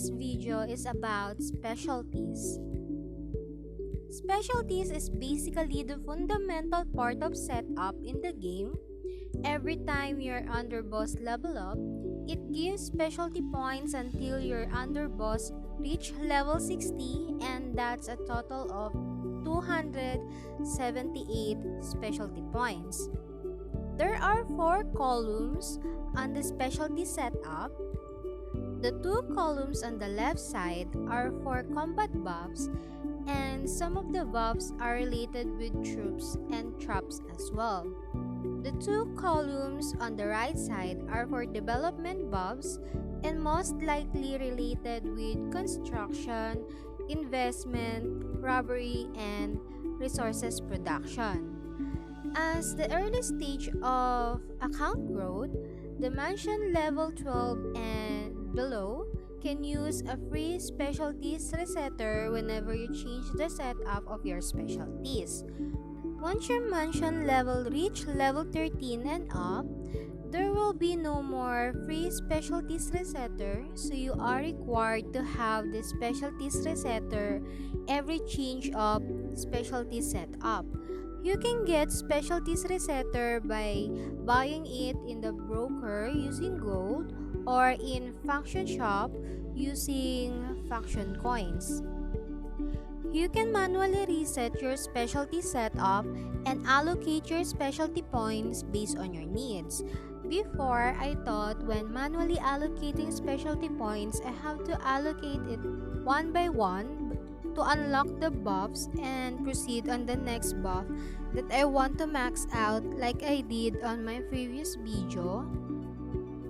This video is about specialties. Specialties is basically the fundamental part of setup in the game. Every time your underboss level up, it gives specialty points until your underboss reach level 60, and that's a total of 278 specialty points. There are 4 columns on the specialty setup. The 2 columns on the left side are for combat buffs, and some of the buffs are related with troops and traps as well. The 2 columns on the right side are for development buffs and most likely related with construction, investment, robbery, and resources production. As the early stage of account growth, the mansion level 12 and below can use a free specialties resetter whenever you change the setup of your specialties. Once your mansion level reach level 13 and up, there will be no more free specialties resetter, so you are required to have the specialties resetter every change of specialty setup. You can get specialties resetter by buying it in the broker using gold or in faction shop using faction coins. You can manually reset your specialty setup and allocate your specialty points based on your needs. Before, I thought when manually allocating specialty points, I have to allocate it one by one to unlock the buffs and proceed on the next buff that I want to max out, like I did on my previous video,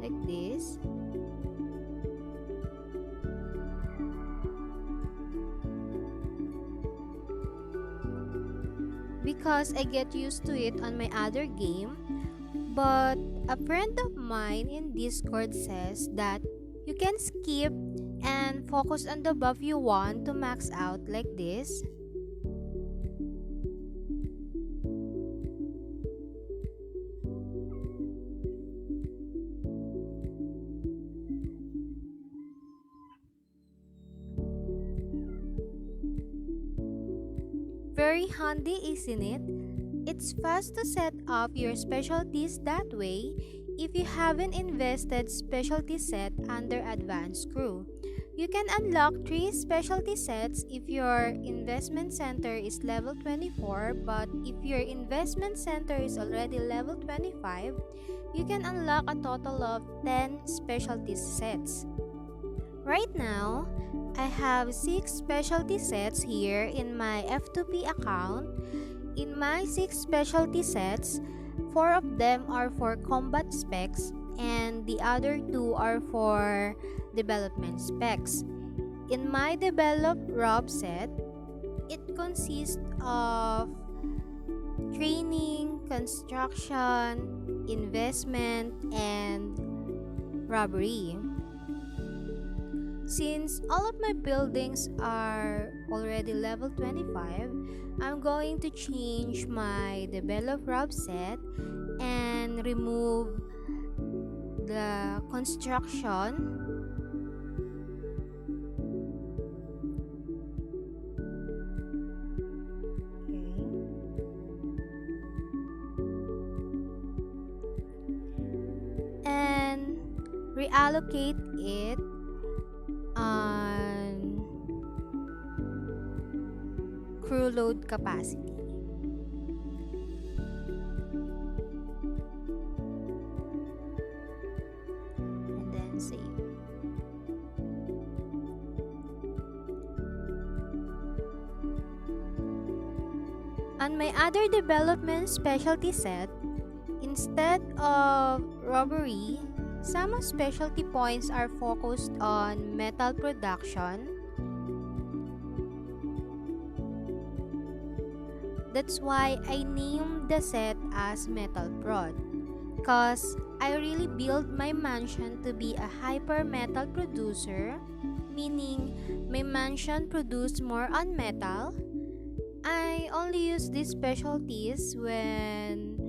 like this. Because I get used to it on my other game, but a friend of mine in Discord says that you can skip and focus on the buff you want to max out, like this. Very handy, isn't it? It's fast to set up your specialties that way if you haven't invested specialty set under advanced crew. You can unlock 3 specialty sets if your investment center is level 24, but if your investment center is already level 25, you can unlock a total of 10 specialty sets. Right now, I have 6 specialty sets here in my F2P account. In my 6 specialty sets, 4 of them are for combat specs and the other 2 are for development specs. In my develop Rob set, it consists of training, construction, investment, and robbery. Since all of my buildings are already level 25, I'm going to change my develop Rob set and remove the construction. And reallocate it on crew load capacity. And then save. On my other development specialty set, instead of robbery, some specialty points are focused on metal production. That's why I named the set as Metal Prod, cause I really built my mansion to be a hyper metal producer, meaning my mansion produce more on metal. I only use these specialties when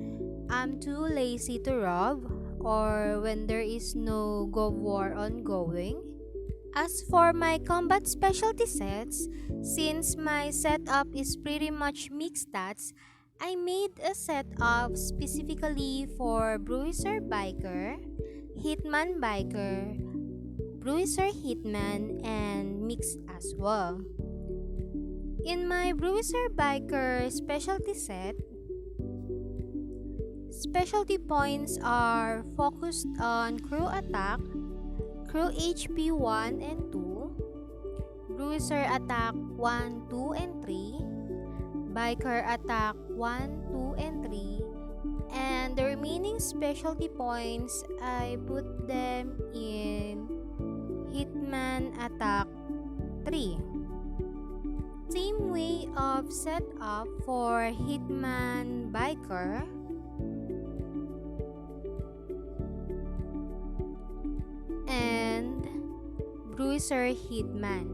I'm too lazy to rob or when there is no Gov War ongoing. As for my combat specialty sets, since my setup is pretty much mixed stats, I made a setup specifically for Bruiser Biker, Hitman Biker, Bruiser Hitman, and Mixed as well. In my Bruiser Biker specialty set, specialty points are focused on crew attack, crew HP 1 and 2, Bruiser attack 1, 2, and 3, Biker attack 1, 2, and 3, and the remaining specialty points I put them in Hitman attack 3. Same way of setup for Hitman Biker. And Bruiser Hitman.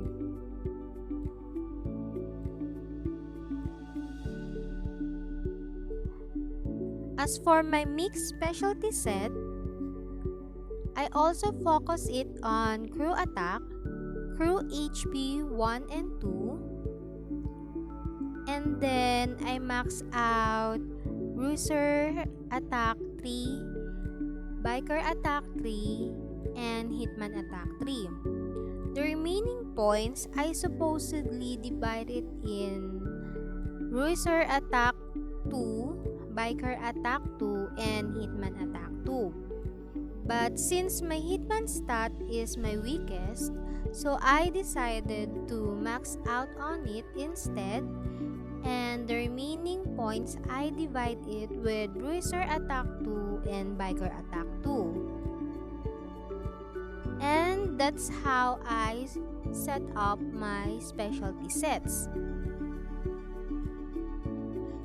As for my mixed specialty set, I also focus it on crew attack, crew HP 1 and 2, and then I max out Bruiser attack 3, Biker attack 3, and Hitman attack 3. The remaining points I supposedly divided in Bruiser attack 2, Biker attack 2, and Hitman attack 2. But since my Hitman stat is my weakest, so I decided to max out on it instead, and the remaining points I divide it with Bruiser attack 2 and Biker attack 2. And that's how I set up my specialty sets.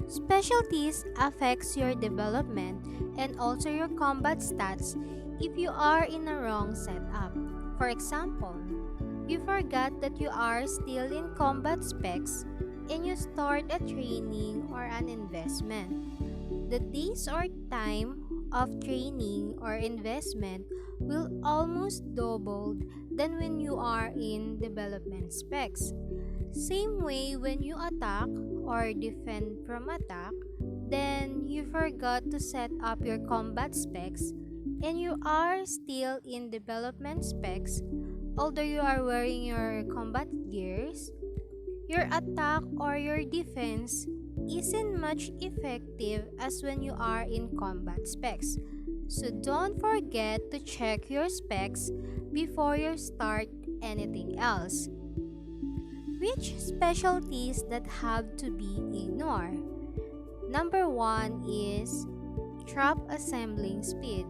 Specialties affects your development and also your combat stats if you are in a wrong setup. For example, you forgot that you are still in combat specs and you start a training or an investment. The days or time of training or investment will almost double than when you are in development specs. Same way when you attack or defend from attack, then you forgot to set up your combat specs and you are still in development specs, although you are wearing your combat gears, your attack or your defense isn't much effective as when you are in combat specs. So don't forget to check your specs before you start anything else. Which specialties that have to be ignored? Number 1 is trap assembling speed.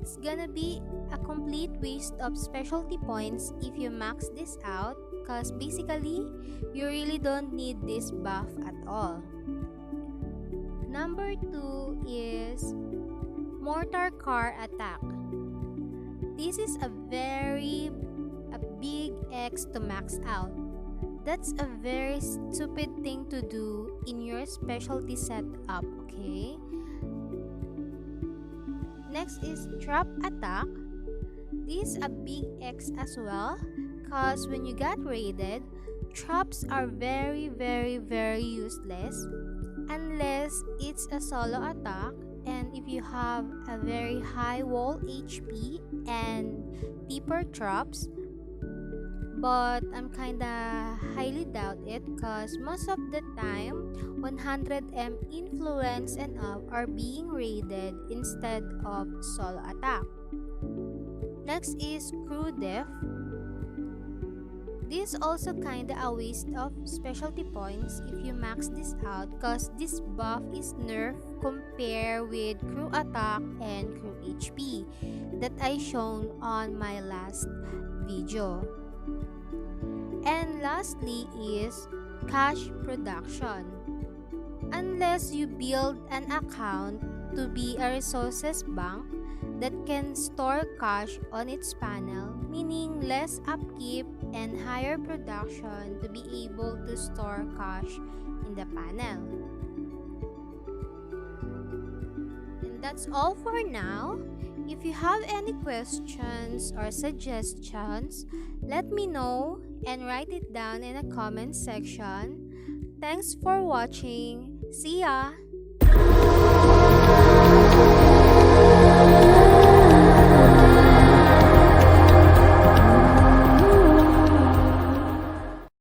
It's gonna be a complete waste of specialty points if you max this out, because basically you really don't need this buff at all. Number 2 is mortar car attack. This is a big X to max out. That's a very stupid thing to do in your specialty setup, okay? Next is trap attack. This is a big X as well, because when you got raided, traps are very useless unless it's a solo attack, and if you have a very high wall HP and deeper traps. But I'm kinda highly doubt it, because most of the time 100M influence and up are being raided instead of solo attack. Next is crew def. This also kinda a waste of specialty points if you max this out, because this buff is nerfed compared with crew attack and crew HP that I shown on my last video. And lastly is cash production. Unless you build an account to be a resources bank that can store cash on its panel, meaning less upkeep and higher production to be able to store cash in the panel. And that's all for now. If you have any questions or suggestions, let me know and write it down in the comment section. Thanks for watching. See ya!